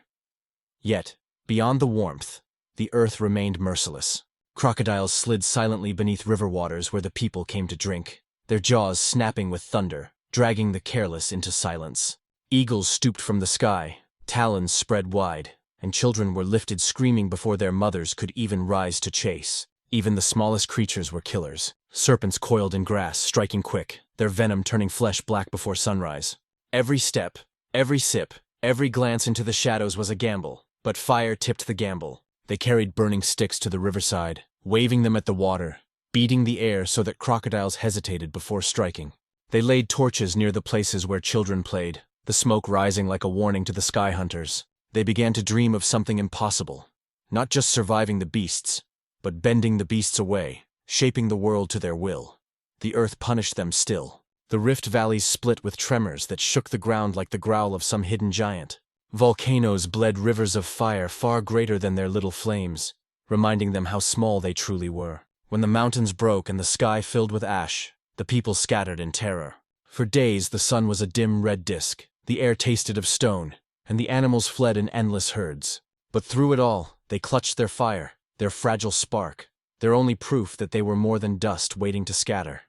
Yet, beyond the warmth, the earth remained merciless. Crocodiles slid silently beneath river waters where the people came to drink, their jaws snapping with thunder, dragging the careless into silence. Eagles stooped from the sky, talons spread wide, and children were lifted screaming before their mothers could even rise to chase. Even the smallest creatures were killers. Serpents coiled in grass, striking quick, their venom turning flesh black before sunrise. Every step, every sip, every glance into the shadows was a gamble, but fire tipped the gamble. They carried burning sticks to the riverside, waving them at the water, beating the air so that crocodiles hesitated before striking. They laid torches near the places where children played, the smoke rising like a warning to the sky hunters. They began to dream of something impossible, not just surviving the beasts, but bending the beasts away, shaping the world to their will. The earth punished them still. The rift valleys split with tremors that shook the ground like the growl of some hidden giant. Volcanoes bled rivers of fire far greater than their little flames, reminding them how small they truly were. When the mountains broke and the sky filled with ash, the people scattered in terror. For days the sun was a dim red disk, the air tasted of stone, and the animals fled in endless herds. But through it all, they clutched their fire, their fragile spark, their only proof that they were more than dust waiting to scatter.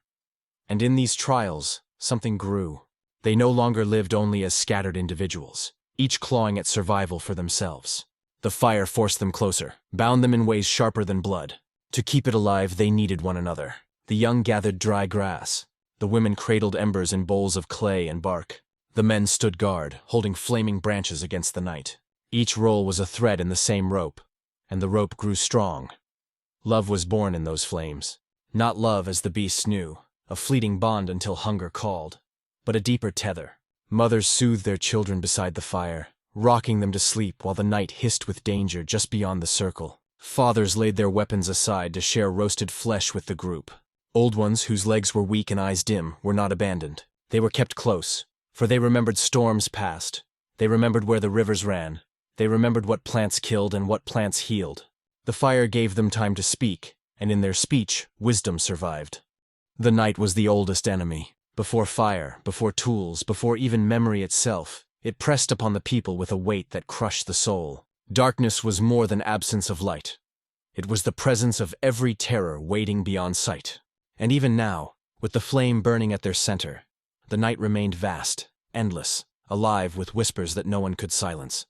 And in these trials, something grew. They no longer lived only as scattered individuals, each clawing at survival for themselves. The fire forced them closer, bound them in ways sharper than blood. To keep it alive, they needed one another. The young gathered dry grass. The women cradled embers in bowls of clay and bark. The men stood guard, holding flaming branches against the night. Each roll was a thread in the same rope, and the rope grew strong. Love was born in those flames. Not love as the beasts knew, a fleeting bond until hunger called, but a deeper tether. Mothers soothed their children beside the fire, rocking them to sleep while the night hissed with danger just beyond the circle. Fathers laid their weapons aside to share roasted flesh with the group. Old ones, whose legs were weak and eyes dim, were not abandoned. They were kept close, for they remembered storms past. They remembered where the rivers ran. They remembered what plants killed and what plants healed. The fire gave them time to speak, and in their speech, wisdom survived. The night was the oldest enemy. Before fire, before tools, before even memory itself, it pressed upon the people with a weight that crushed the soul. Darkness was more than absence of light. It was the presence of every terror waiting beyond sight. And even now, with the flame burning at their center, the night remained vast, endless, alive with whispers that no one could silence.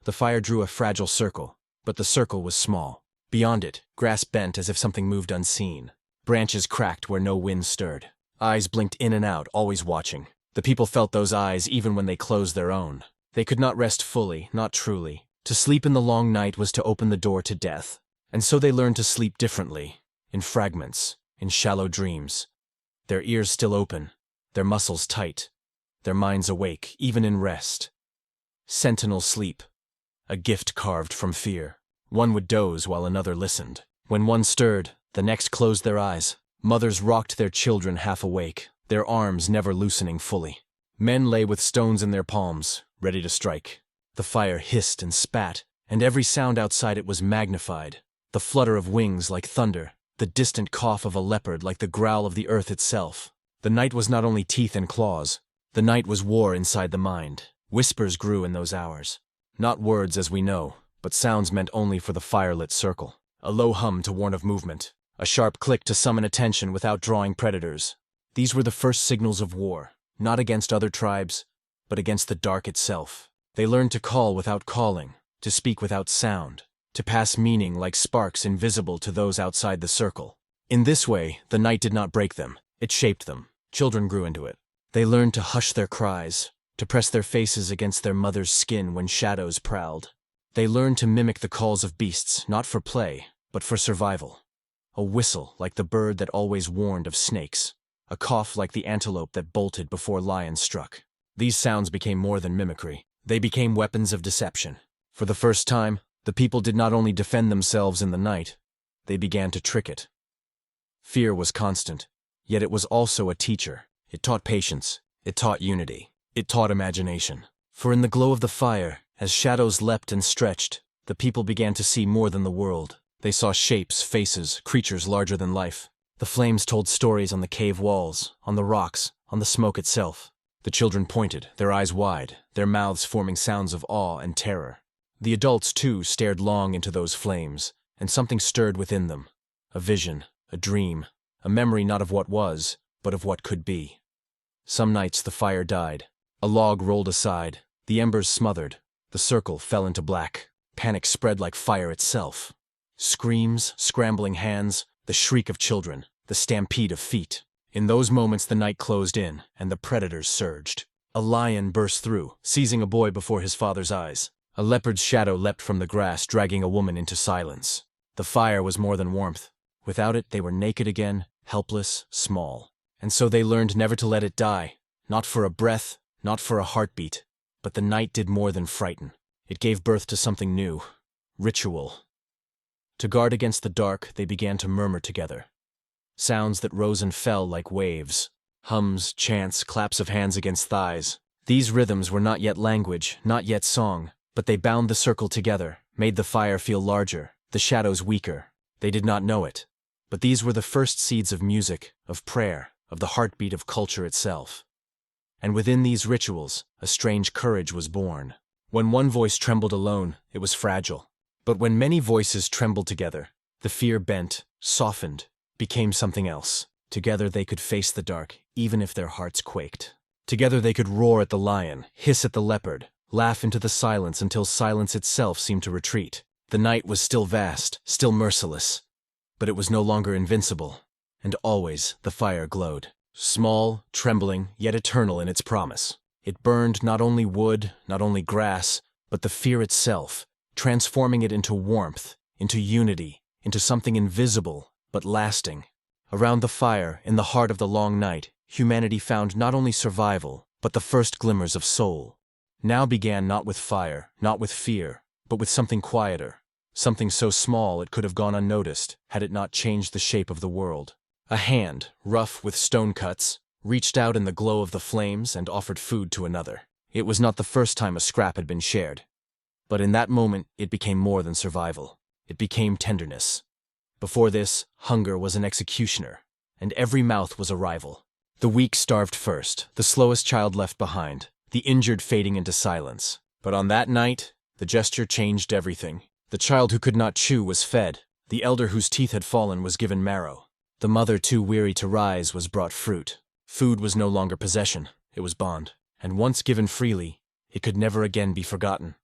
The fire drew a fragile circle, but the circle was small. Beyond it, grass bent as if something moved unseen. Branches cracked where no wind stirred. Eyes blinked in and out, always watching. The people felt those eyes even when they closed their own. They could not rest fully, not truly. To sleep in the long night was to open the door to death. And so they learned to sleep differently, in fragments, in shallow dreams. Their ears still open, their muscles tight, their minds awake, even in rest. Sentinel sleep, a gift carved from fear. One would doze while another listened. When one stirred, the next closed their eyes. Mothers rocked their children half awake, their arms never loosening fully. Men lay with stones in their palms, ready to strike. The fire hissed and spat, and every sound outside it was magnified. The flutter of wings like thunder, the distant cough of a leopard like the growl of the earth itself. The night was not only teeth and claws. The night was war inside the mind. Whispers grew in those hours. Not words as we know, but sounds meant only for the firelit circle. A low hum to warn of movement. A sharp click to summon attention without drawing predators. These were the first signals of war, not against other tribes, but against the dark itself. They learned to call without calling, to speak without sound, to pass meaning like sparks invisible to those outside the circle. In this way, the night did not break them, it shaped them. Children grew into it. They learned to hush their cries, to press their faces against their mother's skin when shadows prowled. They learned to mimic the calls of beasts, not for play, but for survival. A whistle like the bird that always warned of snakes. A cough like the antelope that bolted before lions struck. These sounds became more than mimicry. They became weapons of deception. For the first time, the people did not only defend themselves in the night, they began to trick it. Fear was constant, yet it was also a teacher. It taught patience. It taught unity. It taught imagination. For in the glow of the fire, as shadows leapt and stretched, the people began to see more than the world. They saw shapes, faces, creatures larger than life. The flames told stories on the cave walls, on the rocks, on the smoke itself. The children pointed, their eyes wide, their mouths forming sounds of awe and terror. The adults, too, stared long into those flames, and something stirred within them. A vision, a dream, a memory not of what was, but of what could be. Some nights the fire died. A log rolled aside, the embers smothered, the circle fell into black. Panic spread like fire itself. Screams, scrambling hands, the shriek of children, the stampede of feet. In those moments the night closed in, and the predators surged. A lion burst through, seizing a boy before his father's eyes. A leopard's shadow leapt from the grass, dragging a woman into silence. The fire was more than warmth. Without it, they were naked again, helpless, small. And so they learned never to let it die, not for a breath, not for a heartbeat. But the night did more than frighten. It gave birth to something new. Ritual. To guard against the dark, they began to murmur together. Sounds that rose and fell like waves. Hums, chants, claps of hands against thighs. These rhythms were not yet language, not yet song, but they bound the circle together, made the fire feel larger, the shadows weaker. They did not know it. But these were the first seeds of music, of prayer, of the heartbeat of culture itself. And within these rituals, a strange courage was born. When one voice trembled alone, it was fragile. But when many voices trembled together, The fear bent, softened, became something else. Together they could face the dark, even if their hearts quaked. Together they could roar at the lion, hiss at the leopard, laugh into the silence until silence itself seemed to retreat. The night was still vast, still merciless, but it was no longer invincible. And always the fire glowed. Small, trembling, yet eternal in its promise. It burned not only wood, not only grass, but the fear itself, transforming it into warmth, into unity, into something invisible, but lasting. Around the fire, in the heart of the long night, humanity found not only survival, but the first glimmers of soul. Now began not with fire, not with fear, but with something quieter, something so small it could have gone unnoticed had it not changed the shape of the world. A hand, rough with stone cuts, reached out in the glow of the flames and offered food to another. It was not the first time a scrap had been shared. But in that moment, it became more than survival. It became tenderness. Before this, hunger was an executioner, and every mouth was a rival. The weak starved first, the slowest child left behind, the injured fading into silence. But on that night, the gesture changed everything. The child who could not chew was fed. The elder whose teeth had fallen was given marrow. The mother too weary to rise was brought fruit. Food was no longer possession, it was bond. And once given freely, it could never again be forgotten.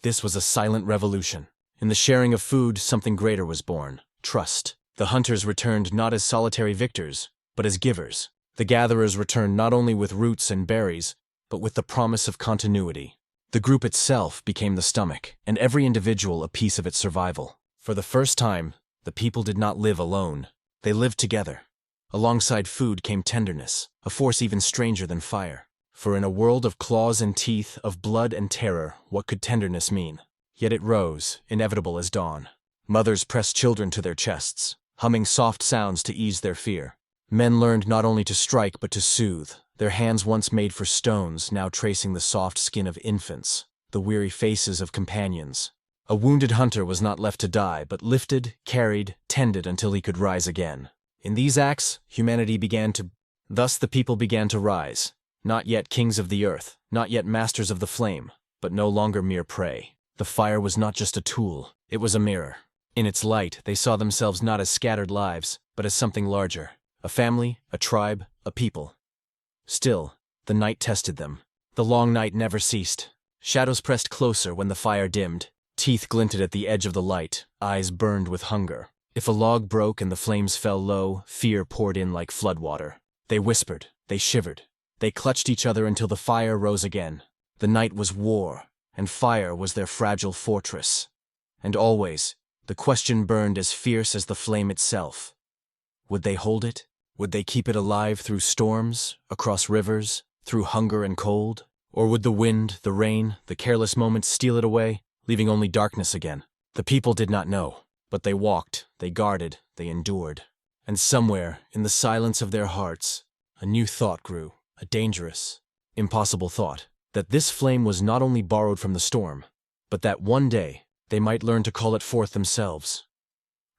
This was a silent revolution. In the sharing of food, something greater was born. Trust. The hunters returned not as solitary victors, but as givers. The gatherers returned not only with roots and berries, but with the promise of continuity. The group itself became the stomach, and every individual a piece of its survival. For the first time, the people did not live alone. They lived together. Alongside food came tenderness, a force even stranger than fire. For in a world of claws and teeth, of blood and terror, what could tenderness mean? Yet it rose, inevitable as dawn. Mothers pressed children to their chests, humming soft sounds to ease their fear. Men learned not only to strike but to soothe, their hands once made for stones now tracing the soft skin of infants, the weary faces of companions. A wounded hunter was not left to die, but lifted, carried, tended until he could rise again. In these acts, thus the people began to rise, not yet kings of the earth, not yet masters of the flame, but no longer mere prey. The fire was not just a tool, it was a mirror. In its light, they saw themselves not as scattered lives, but as something larger. A family, a tribe, a people. Still, the night tested them. The long night never ceased. Shadows pressed closer when the fire dimmed. Teeth glinted at the edge of the light, eyes burned with hunger. If a log broke and the flames fell low, fear poured in like floodwater. They whispered, they shivered. They clutched each other until the fire rose again. The night was war, and fire was their fragile fortress. And always, the question burned as fierce as the flame itself. Would they hold it? Would they keep it alive through storms, across rivers, through hunger and cold? Or would the wind, the rain, the careless moments steal it away, leaving only darkness again? The people did not know, but they walked, they guarded, they endured. And somewhere, in the silence of their hearts, a new thought grew, a dangerous, impossible thought, that this flame was not only borrowed from the storm, but that one day they might learn to call it forth themselves.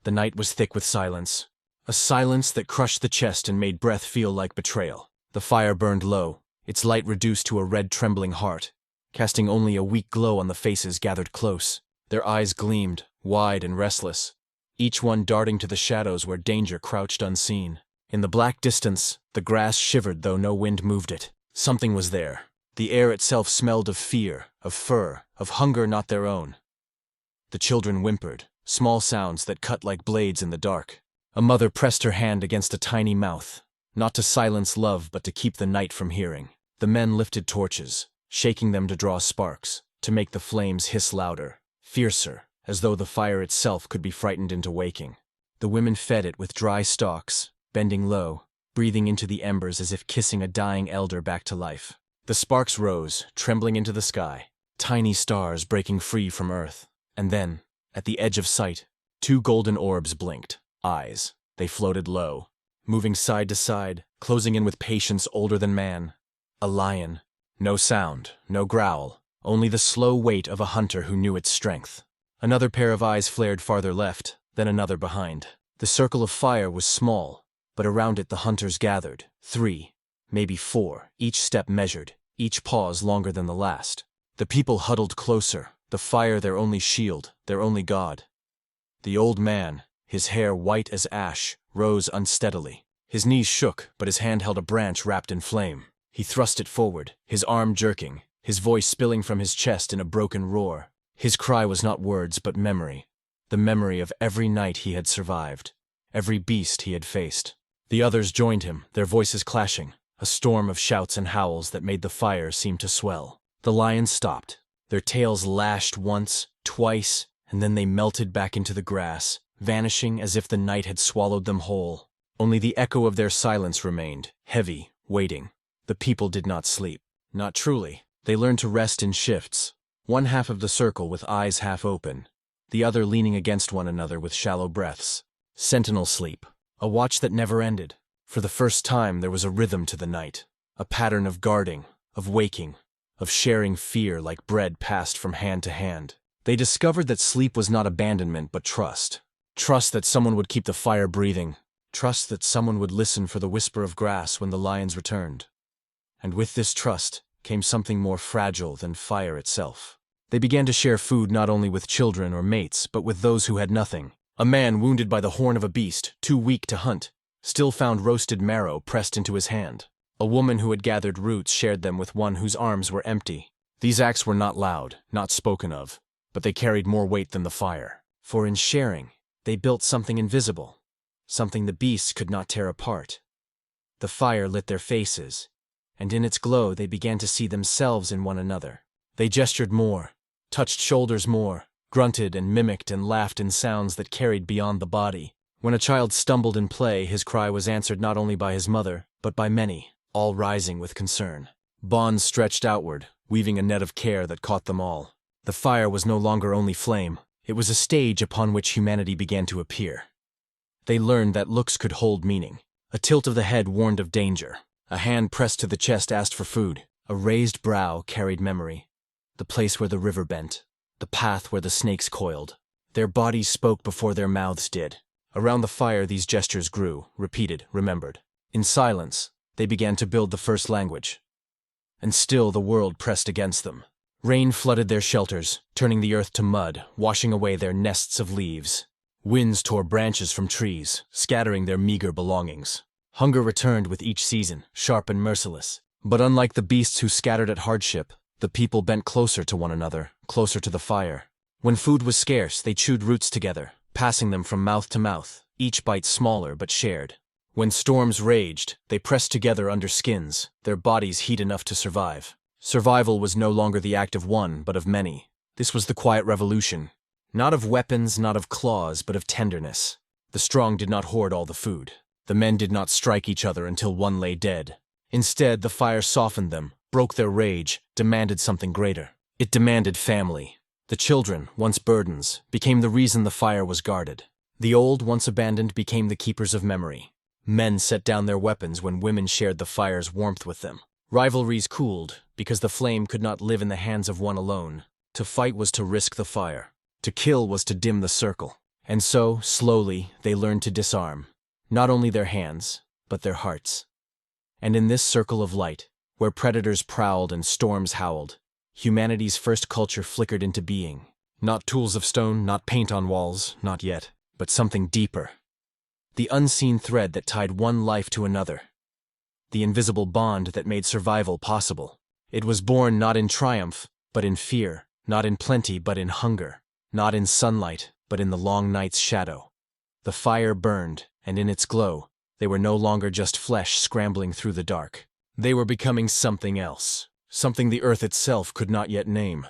The night was thick with silence, a silence that crushed the chest and made breath feel like betrayal. The fire burned low, its light reduced to a red trembling heart, casting only a weak glow on the faces gathered close. Their eyes gleamed, wide and restless, each one darting to the shadows where danger crouched unseen. In the black distance, the grass shivered though no wind moved it. Something was there. The air itself smelled of fear, of fur, of hunger not their own. The children whimpered, small sounds that cut like blades in the dark. A mother pressed her hand against a tiny mouth, not to silence love but to keep the night from hearing. The men lifted torches, shaking them to draw sparks, to make the flames hiss louder, fiercer, as though the fire itself could be frightened into waking. The women fed it with dry stalks, bending low, breathing into the embers as if kissing a dying elder back to life. The sparks rose, trembling into the sky, tiny stars breaking free from earth. And then, at the edge of sight, two golden orbs blinked. Eyes. They floated low, moving side to side, closing in with patience older than man. A lion. No sound, no growl, only the slow weight of a hunter who knew its strength. Another pair of eyes flared farther left, then another behind. The circle of fire was small, but around it the hunters gathered, 3, maybe 4, each step measured, each pause longer than the last. The people huddled closer, the fire their only shield, their only god. The old man, His hair, white as ash, rose unsteadily. His knees shook, but his hand held a branch wrapped in flame. He thrust it forward, his arm jerking, his voice spilling from his chest in a broken roar. His cry was not words, but memory. The memory of every night he had survived, every beast he had faced. The others joined him, their voices clashing, a storm of shouts and howls that made the fire seem to swell. The lions stopped. Their tails lashed once, twice, and then they melted back into the grass, vanishing as if the night had swallowed them whole. Only the echo of their silence remained, heavy, waiting. The people did not sleep. Not truly. They learned to rest in shifts. One half of the circle with eyes half open, the other leaning against one another with shallow breaths. Sentinel sleep. A watch that never ended. For the first time there was a rhythm to the night. A pattern of guarding, of waking, of sharing fear like bread passed from hand to hand. They discovered that sleep was not abandonment but trust. Trust that someone would keep the fire breathing. Trust that someone would listen for the whisper of grass when the lions returned. And with this trust came something more fragile than fire itself. They began to share food not only with children or mates, but with those who had nothing. A man wounded by the horn of a beast, too weak to hunt, still found roasted marrow pressed into his hand. A woman who had gathered roots shared them with one whose arms were empty. These acts were not loud, not spoken of, but they carried more weight than the fire. For in sharing, they built something invisible, something the beasts could not tear apart. The fire lit their faces, and in its glow they began to see themselves in one another. They gestured more, touched shoulders more, grunted and mimicked and laughed in sounds that carried beyond the body. When a child stumbled in play, his cry was answered not only by his mother, but by many, all rising with concern. Bonds stretched outward, weaving a net of care that caught them all. The fire was no longer only flame, it was a stage upon which humanity began to appear. They learned that looks could hold meaning. A tilt of the head warned of danger. A hand pressed to the chest asked for food. A raised brow carried memory. The place where the river bent. The path where the snakes coiled. Their bodies spoke before their mouths did. Around the fire these gestures grew, repeated, remembered. In silence, they began to build the first language. And still the world pressed against them. Rain flooded their shelters, turning the earth to mud, washing away their nests of leaves. Winds tore branches from trees, scattering their meager belongings. Hunger returned with each season, sharp and merciless. But unlike the beasts who scattered at hardship, the people bent closer to one another, closer to the fire. When food was scarce, they chewed roots together, passing them from mouth to mouth, each bite smaller but shared. When storms raged, they pressed together under skins, their bodies heat enough to survive. Survival was no longer the act of one, but of many. This was the quiet revolution. Not of weapons, not of claws, but of tenderness. The strong did not hoard all the food. The men did not strike each other until one lay dead. Instead, the fire softened them, broke their rage, demanded something greater. It demanded family. The children, once burdens, became the reason the fire was guarded. The old, once abandoned, became the keepers of memory. Men set down their weapons when women shared the fire's warmth with them. Rivalries cooled, because the flame could not live in the hands of one alone. To fight was to risk the fire. To kill was to dim the circle. And so, slowly, they learned to disarm. Not only their hands, but their hearts. And in this circle of light, where predators prowled and storms howled, humanity's first culture flickered into being. Not tools of stone, not paint on walls, not yet, but something deeper. The unseen thread that tied one life to another. The invisible bond that made survival possible. It was born not in triumph, but in fear, not in plenty, but in hunger, not in sunlight, but in the long night's shadow. The fire burned, and in its glow, they were no longer just flesh scrambling through the dark. They were becoming something else, something the earth itself could not yet name.